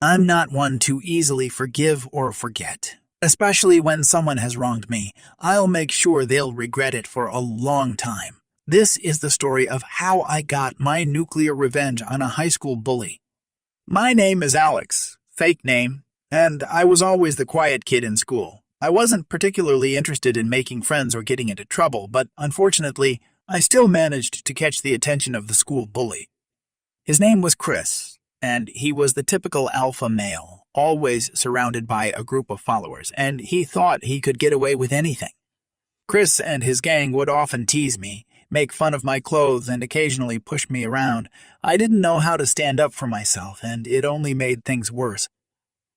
I'm not one to easily forgive or forget. Especially when someone has wronged me, I'll make sure they'll regret it for a long time. This is the story of how I got my nuclear revenge on a high school bully. My name is Alex, fake name, and I was always the quiet kid in school. I wasn't particularly interested in making friends or getting into trouble, but unfortunately, I still managed to catch the attention of the school bully. His name was Chris, and he was the typical alpha male, always surrounded by a group of followers, and he thought he could get away with anything. Chris and his gang would often tease me, make fun of my clothes, and occasionally push me around. I didn't know how to stand up for myself, and it only made things worse.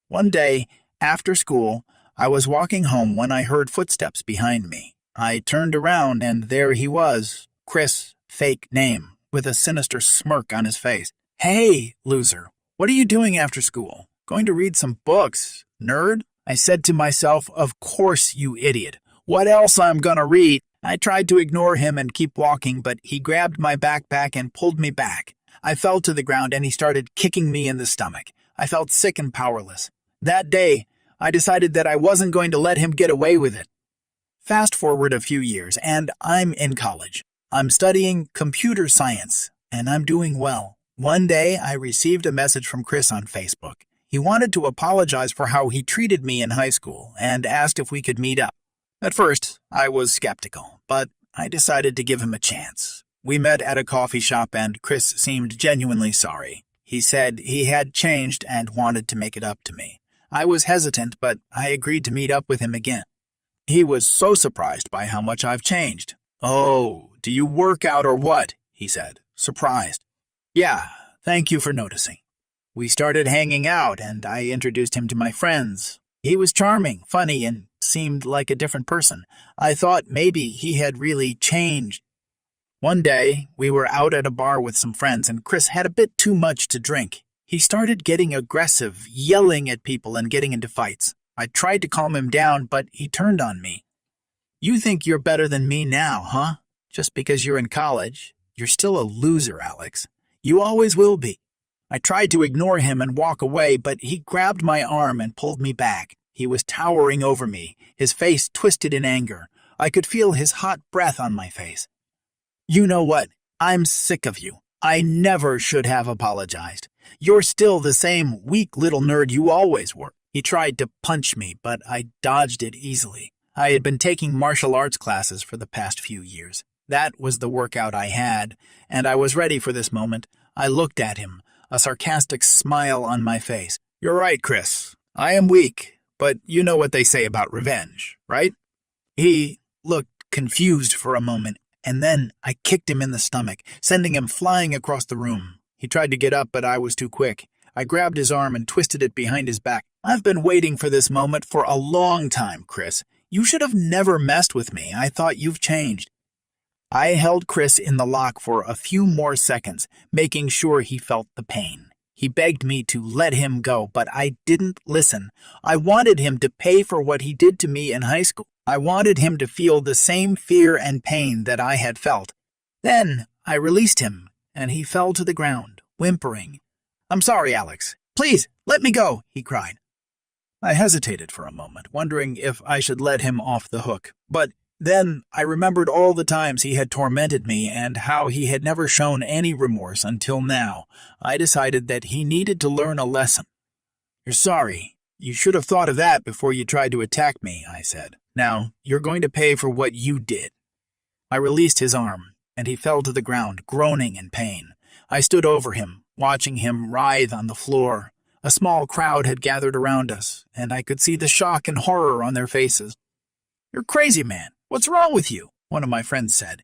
One day, after school, I was walking home when I heard footsteps behind me. I turned around, and there he was, Chris, fake name, with a sinister smirk on his face. "Hey, loser, what are you doing after school? Going to read some books, nerd?" I said to myself, "Of course, you idiot. What else I'm gonna read?" I tried to ignore him and keep walking, but he grabbed my backpack and pulled me back. I fell to the ground and he started kicking me in the stomach. I felt sick and powerless. That day, I decided that I wasn't going to let him get away with it. Fast forward a few years, and I'm in college. I'm studying computer science, and I'm doing well. One day, I received a message from Chris on Facebook. He wanted to apologize for how he treated me in high school and asked if we could meet up. At first, I was skeptical, but I decided to give him a chance. We met at a coffee shop and Chris seemed genuinely sorry. He said he had changed and wanted to make it up to me. I was hesitant, but I agreed to meet up with him again. He was so surprised by how much I've changed. "Oh, do you work out or what?" he said, surprised. "Yeah, thank you for noticing." We started hanging out and I introduced him to my friends. He was charming, funny, and seemed like a different person. I thought maybe he had really changed. One day, we were out at a bar with some friends and Chris had a bit too much to drink. He started getting aggressive, yelling at people and getting into fights. I tried to calm him down, but he turned on me. "You think you're better than me now, huh? Just because you're in college. You're still a loser, Alex. You always will be." I tried to ignore him and walk away, but he grabbed my arm and pulled me back. He was towering over me, his face twisted in anger. I could feel his hot breath on my face. "You know what? I'm sick of you. I never should have apologized. You're still the same weak little nerd you always were." He tried to punch me, but I dodged it easily. I had been taking martial arts classes for the past few years. That was the workout I had, and I was ready for this moment. I looked at him, a sarcastic smile on my face. "You're right, Chris. I am weak, but you know what they say about revenge, right?" He looked confused for a moment, and then I kicked him in the stomach, sending him flying across the room. He tried to get up, but I was too quick. I grabbed his arm and twisted it behind his back. "I've been waiting for this moment for a long time, Chris. You should have never messed with me. I thought you've changed." I held Chris in the lock for a few more seconds, making sure he felt the pain. He begged me to let him go, but I didn't listen. I wanted him to pay for what he did to me in high school. I wanted him to feel the same fear and pain that I had felt. Then I released him, and he fell to the ground, whimpering. "I'm sorry, Alex. Please, let me go," he cried. I hesitated for a moment, wondering if I should let him off the hook, but then I remembered all the times he had tormented me and how he had never shown any remorse until now. I decided that he needed to learn a lesson. "You're sorry. You should have thought of that before you tried to attack me," I said. "Now, you're going to pay for what you did." I released his arm, and he fell to the ground, groaning in pain. I stood over him, watching him writhe on the floor. A small crowd had gathered around us, and I could see the shock and horror on their faces. "You're crazy, man. What's wrong with you?" one of my friends said.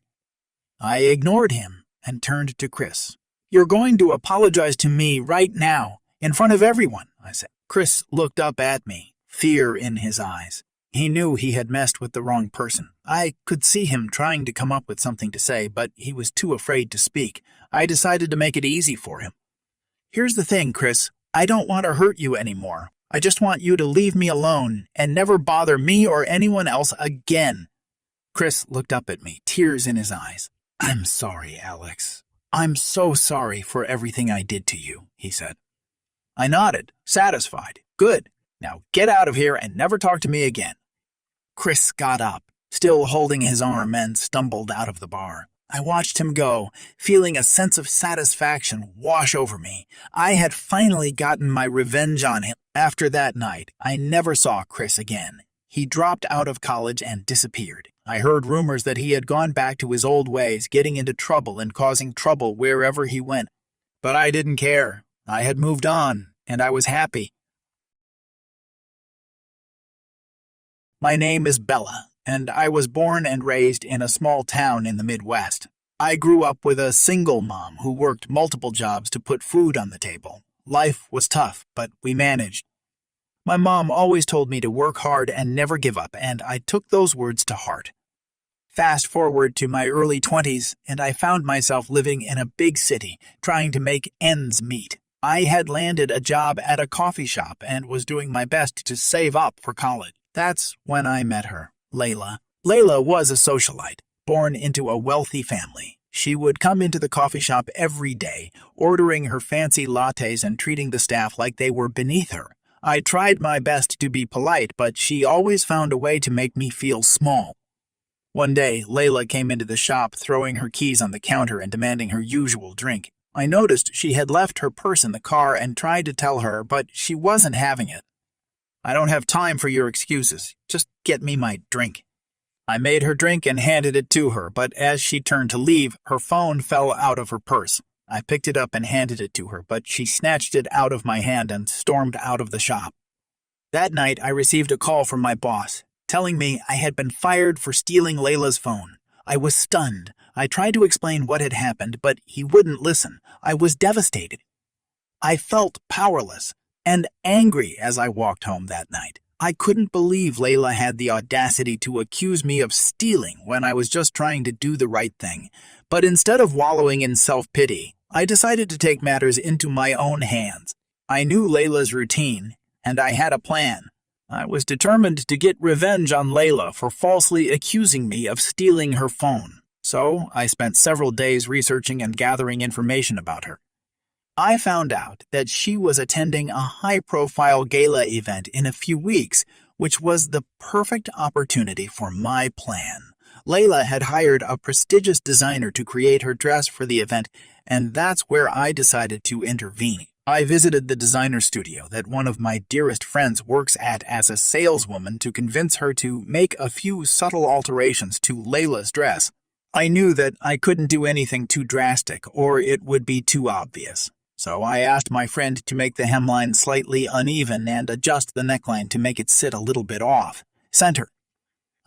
I ignored him and turned to Chris. "You're going to apologize to me right now, in front of everyone," I said. Chris looked up at me, fear in his eyes. He knew he had messed with the wrong person. I could see him trying to come up with something to say, but he was too afraid to speak. I decided to make it easy for him. "Here's the thing, Chris. I don't want to hurt you anymore. I just want you to leave me alone and never bother me or anyone else again." Chris looked up at me, tears in his eyes. "I'm sorry, Alex. I'm so sorry for everything I did to you," he said. I nodded, satisfied. Good. Now get out of here and never talk to me again. Chris got up, still holding his arm, and stumbled out of the bar. I watched him go, feeling a sense of satisfaction wash over me. I had finally gotten my revenge on him. After that night, I never saw Chris again. He dropped out of college and disappeared. I heard rumors that he had gone back to his old ways, getting into trouble and causing trouble wherever he went. But I didn't care. I had moved on, and I was happy. My name is Bella, and I was born and raised in a small town in the Midwest. I grew up with a single mom who worked multiple jobs to put food on the table. Life was tough, but we managed. My mom always told me to work hard and never give up, and I took those words to heart. Fast forward to my early 20s, and I found myself living in a big city, trying to make ends meet. I had landed a job at a coffee shop and was doing my best to save up for college. That's when I met her, Layla. Layla was a socialite, born into a wealthy family. She would come into the coffee shop every day, ordering her fancy lattes and treating the staff like they were beneath her. I tried my best to be polite, but she always found a way to make me feel small. One day, Layla came into the shop, throwing her keys on the counter and demanding her usual drink. I noticed she had left her purse in the car and tried to tell her, but she wasn't having it. I don't have time for your excuses. Just get me my drink. I made her drink and handed it to her, but as she turned to leave, her phone fell out of her purse. I picked it up and handed it to her, but she snatched it out of my hand and stormed out of the shop. That night, I received a call from my boss, telling me I had been fired for stealing Layla's phone. I was stunned. I tried to explain what had happened, but he wouldn't listen. I was devastated. I felt powerless and angry as I walked home that night. I couldn't believe Layla had the audacity to accuse me of stealing when I was just trying to do the right thing. But instead of wallowing in self-pity, I decided to take matters into my own hands. I knew Layla's routine, and I had a plan. I was determined to get revenge on Layla for falsely accusing me of stealing her phone. So I spent several days researching and gathering information about her. I found out that she was attending a high-profile gala event in a few weeks, which was the perfect opportunity for my plan. Layla had hired a prestigious designer to create her dress for the event, and that's where I decided to intervene. I visited the designer studio that one of my dearest friends works at as a saleswoman to convince her to make a few subtle alterations to Layla's dress. I knew that I couldn't do anything too drastic, or it would be too obvious. So I asked my friend to make the hemline slightly uneven and adjust the neckline to make it sit a little bit off center.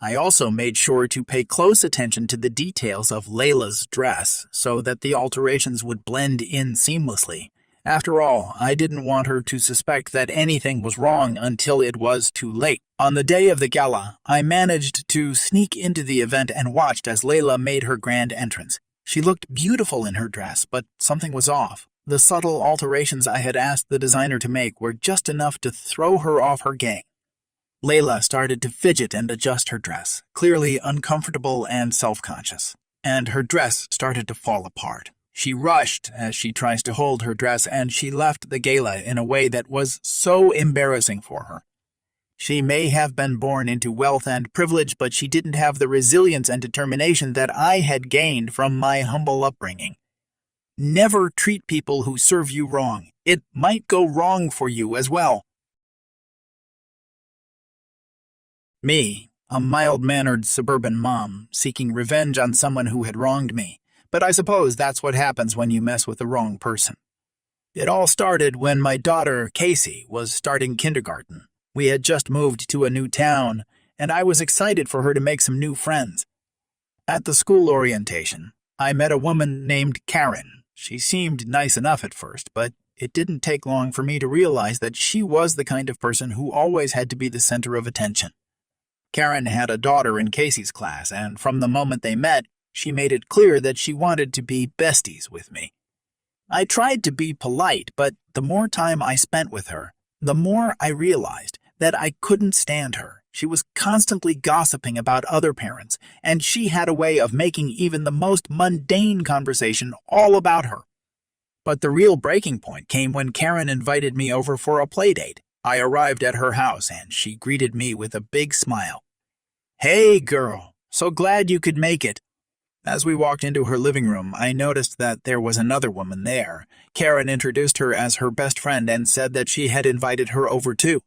I also made sure to pay close attention to the details of Layla's dress so that the alterations would blend in seamlessly. After all, I didn't want her to suspect that anything was wrong until it was too late. On the day of the gala, I managed to sneak into the event and watched as Layla made her grand entrance. She looked beautiful in her dress, but something was off. The subtle alterations I had asked the designer to make were just enough to throw her off her game. Layla started to fidget and adjust her dress, clearly uncomfortable and self-conscious, and her dress started to fall apart. She rushed as she tries to hold her dress, and she left the gala in a way that was so embarrassing for her. She may have been born into wealth and privilege, but she didn't have the resilience and determination that I had gained from my humble upbringing. Never treat people who serve you wrong. It might go wrong for you as well. Me, a mild-mannered suburban mom, seeking revenge on someone who had wronged me. But I suppose that's what happens when you mess with the wrong person. It all started when my daughter, Casey, was starting kindergarten. We had just moved to a new town, and I was excited for her to make some new friends. At the school orientation, I met a woman named Karen. She seemed nice enough at first, but it didn't take long for me to realize that she was the kind of person who always had to be the center of attention. Karen had a daughter in Casey's class, and from the moment they met, she made it clear that she wanted to be besties with me. I tried to be polite, but the more time I spent with her, the more I realized that I couldn't stand her. She was constantly gossiping about other parents, and she had a way of making even the most mundane conversation all about her. But the real breaking point came when Karen invited me over for a playdate. I arrived at her house and she greeted me with a big smile. "Hey, girl, so glad you could make it." As we walked into her living room, I noticed that there was another woman there. Karen introduced her as her best friend and said that she had invited her over too.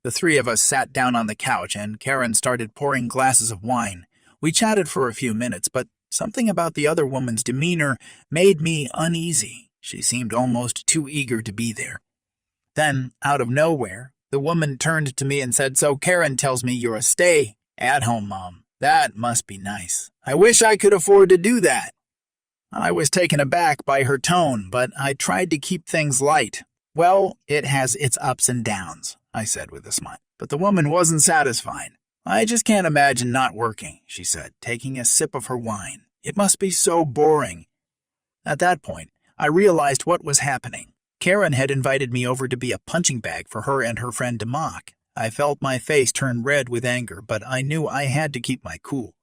The three of us sat down on the couch and Karen started pouring glasses of wine. We chatted for a few minutes, but something about the other woman's demeanor made me uneasy. She seemed almost too eager to be there. Then, out of nowhere, the woman turned to me and said, "So Karen tells me you're a stay-at-home mom. That must be nice. I wish I could afford to do that." I was taken aback by her tone, but I tried to keep things light. "Well, it has its ups and downs," I said with a smile. But the woman wasn't satisfied. "I just can't imagine not working," she said, taking a sip of her wine. "It must be so boring." At that point, I realized what was happening. Karen had invited me over to be a punching bag for her and her friend to mock. I felt my face turn red with anger, but I knew I had to keep my cool.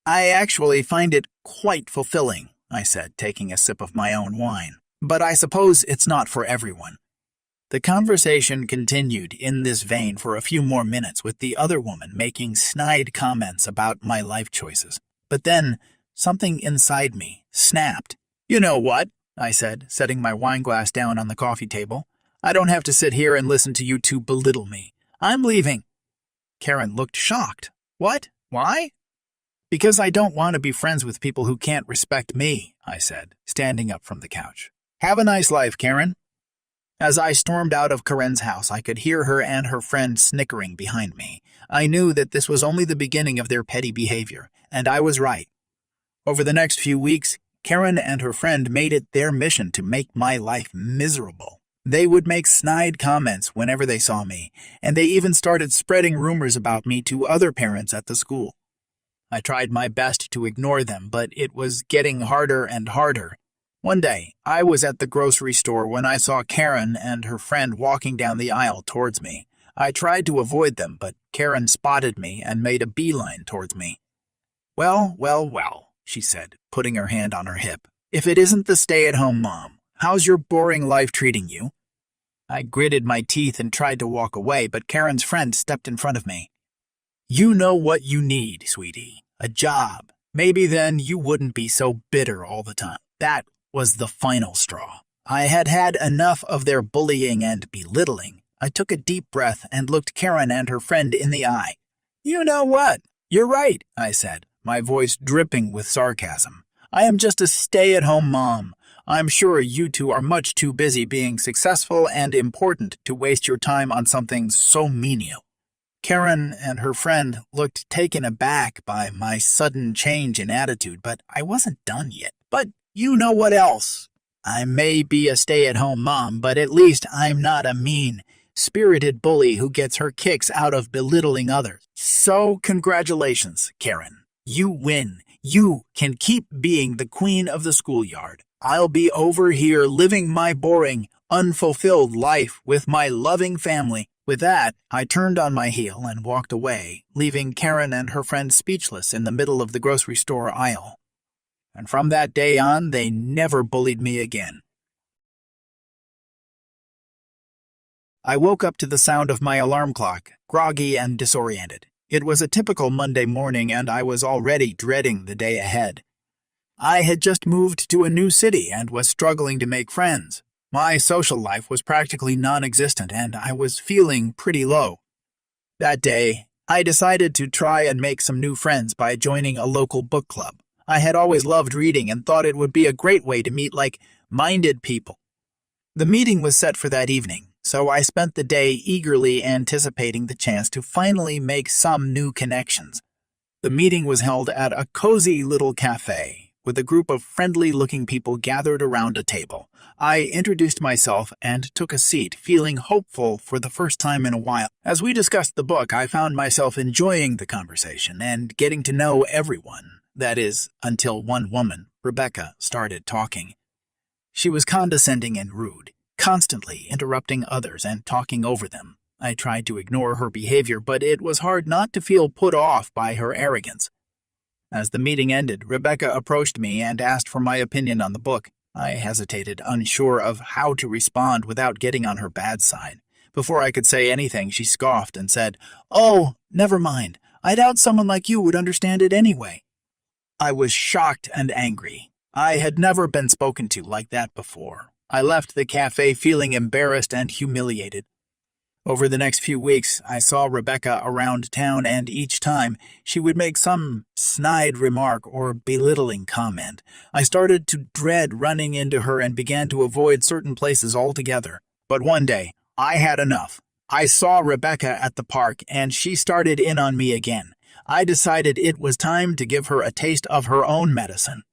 "I actually find it quite fulfilling," I said, taking a sip of my own wine. "But I suppose it's not for everyone." The conversation continued in this vein for a few more minutes, with the other woman making snide comments about my life choices. But then, something inside me snapped. "You know what?" I said, setting my wine glass down on the coffee table. "I don't have to sit here and listen to you two belittle me. I'm leaving." Karen looked shocked. "What? Why?" "Because I don't want to be friends with people who can't respect me," I said, standing up from the couch. "Have a nice life, Karen." As I stormed out of Karen's house, I could hear her and her friend snickering behind me. I knew that this was only the beginning of their petty behavior, and I was right. Over the next few weeks, Karen and her friend made it their mission to make my life miserable. They would make snide comments whenever they saw me, and they even started spreading rumors about me to other parents at the school. I tried my best to ignore them, but it was getting harder and harder. One day, I was at the grocery store when I saw Karen and her friend walking down the aisle towards me. I tried to avoid them, but Karen spotted me and made a beeline towards me. "Well, well, well," she said, putting her hand on her hip. "If it isn't the stay-at-home mom, how's your boring life treating you?" I gritted my teeth and tried to walk away, but Karen's friend stepped in front of me. "You know what you need, sweetie. A job. Maybe then you wouldn't be so bitter all the time." That was the final straw. I had had enough of their bullying and belittling. I took a deep breath and looked Karen and her friend in the eye. "You know what? You're right," I said, my voice dripping with sarcasm. "I am just a stay-at-home mom. I'm sure you two are much too busy being successful and important to waste your time on something so menial." Karen and her friend looked taken aback by my sudden change in attitude, but I wasn't done yet. "But you know what else? I may be a stay-at-home mom, but at least I'm not a mean-spirited bully who gets her kicks out of belittling others. So congratulations, Karen. You win. You can keep being the queen of the schoolyard. I'll be over here living my boring, unfulfilled life with my loving family." With that, I turned on my heel and walked away, leaving Karen and her friend speechless in the middle of the grocery store aisle. And from that day on, they never bullied me again. I woke up to the sound of my alarm clock, groggy and disoriented. It was a typical Monday morning, and I was already dreading the day ahead. I had just moved to a new city and was struggling to make friends. My social life was practically non-existent, and I was feeling pretty low. That day, I decided to try and make some new friends by joining a local book club. I had always loved reading and thought it would be a great way to meet like-minded people. The meeting was set for that evening, so I spent the day eagerly anticipating the chance to finally make some new connections. The meeting was held at a cozy little cafe, with a group of friendly-looking people gathered around a table. I introduced myself and took a seat, feeling hopeful for the first time in a while. As we discussed the book, I found myself enjoying the conversation and getting to know everyone. That is, until one woman, Rebecca, started talking. She was condescending and rude, constantly interrupting others and talking over them. I tried to ignore her behavior, but it was hard not to feel put off by her arrogance. As the meeting ended, Rebecca approached me and asked for my opinion on the book. I hesitated, unsure of how to respond without getting on her bad side. Before I could say anything, she scoffed and said, "Oh, never mind. I doubt someone like you would understand it anyway." I was shocked and angry. I had never been spoken to like that before. I left the cafe feeling embarrassed and humiliated. Over the next few weeks, I saw Rebecca around town, and each time she would make some snide remark or belittling comment. I started to dread running into her and began to avoid certain places altogether. But one day, I had enough. I saw Rebecca at the park, and she started in on me again. I decided it was time to give her a taste of her own medicine.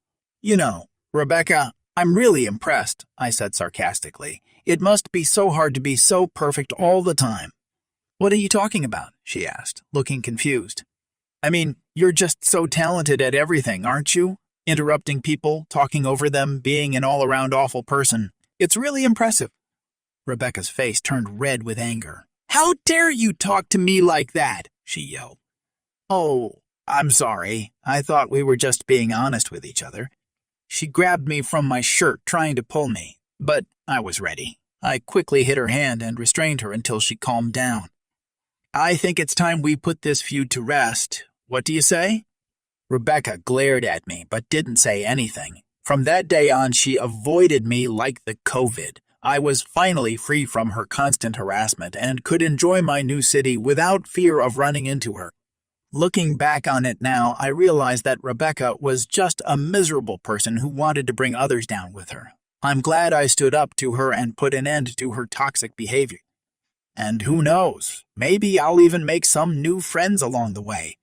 "You know, Rebecca, I'm really impressed," I said sarcastically. "It must be so hard to be so perfect all the time." "What are you talking about?" she asked, looking confused. "I mean, you're just so talented at everything, aren't you? Interrupting people, talking over them, being an all-around awful person. It's really impressive." Rebecca's face turned red with anger. "How dare you talk to me like that?" she yelled. "Oh, I'm sorry. I thought we were just being honest with each other." She grabbed me from my shirt, trying to pull me, but I was ready. I quickly hit her hand and restrained her until she calmed down. "I think it's time we put this feud to rest. What do you say?" Rebecca glared at me, but didn't say anything. From that day on, she avoided me like the COVID. I was finally free from her constant harassment and could enjoy my new city without fear of running into her. Looking back on it now, I realize that Rebecca was just a miserable person who wanted to bring others down with her. I'm glad I stood up to her and put an end to her toxic behavior. And who knows, maybe I'll even make some new friends along the way.